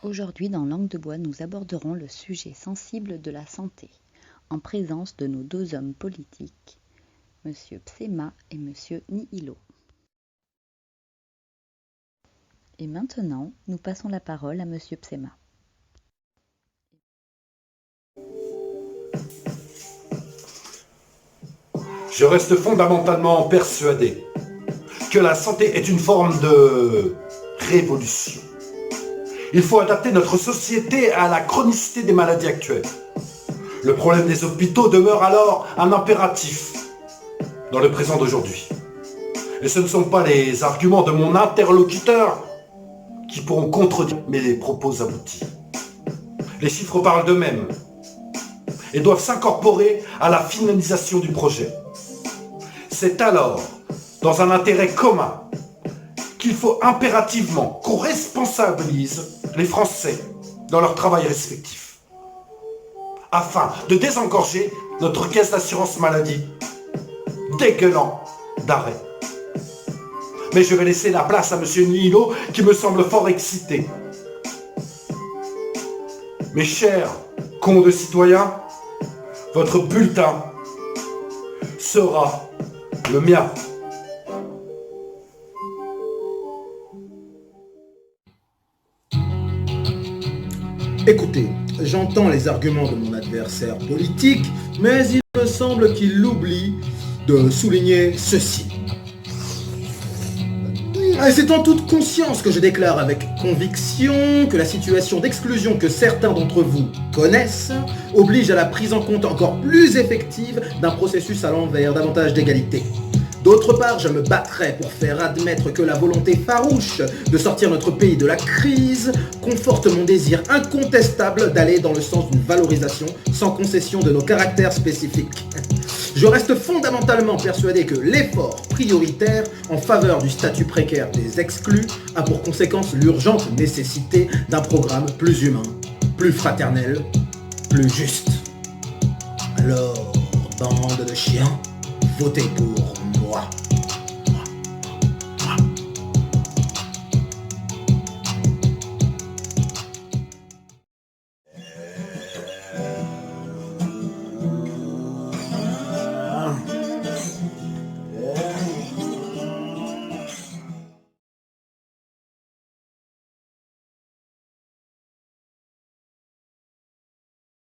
Aujourd'hui, dans Langue de bois, nous aborderons le sujet sensible de la santé, en présence de nos deux hommes politiques, M. Psema et M. Nihilo. Et maintenant, nous passons la parole à M. Psema. Je reste fondamentalement persuadé que la santé est une forme de révolution. Il faut adapter notre société à la chronicité des maladies actuelles. Le problème des hôpitaux demeure alors un impératif dans le présent d'aujourd'hui. Et ce ne sont pas les arguments de mon interlocuteur qui pourront contredire mes propos aboutis. Les chiffres parlent d'eux-mêmes et doivent s'incorporer à la finalisation du projet. C'est alors, dans un intérêt commun, qu'il faut impérativement qu'on responsabilise les Français dans leur travail respectif, afin de désengorger notre caisse d'assurance maladie, dégueulant d'arrêt. Mais je vais laisser la place à M. Nihilo, qui me semble fort excité. Mes chers cons de citoyens, votre bulletin sera le mien. Écoutez, j'entends les arguments de mon adversaire politique, mais il me semble qu'il oublie de souligner ceci. Et c'est en toute conscience que je déclare avec conviction que la situation d'exclusion que certains d'entre vous connaissent oblige à la prise en compte encore plus effective d'un processus allant vers davantage d'égalité. D'autre part, je me battrai pour faire admettre que la volonté farouche de sortir notre pays de la crise conforte mon désir incontestable d'aller dans le sens d'une valorisation sans concession de nos caractères spécifiques. Je reste fondamentalement persuadé que l'effort prioritaire en faveur du statut précaire des exclus a pour conséquence l'urgente nécessité d'un programme plus humain, plus fraternel, plus juste. Alors, bande de chiens, votez pour moi.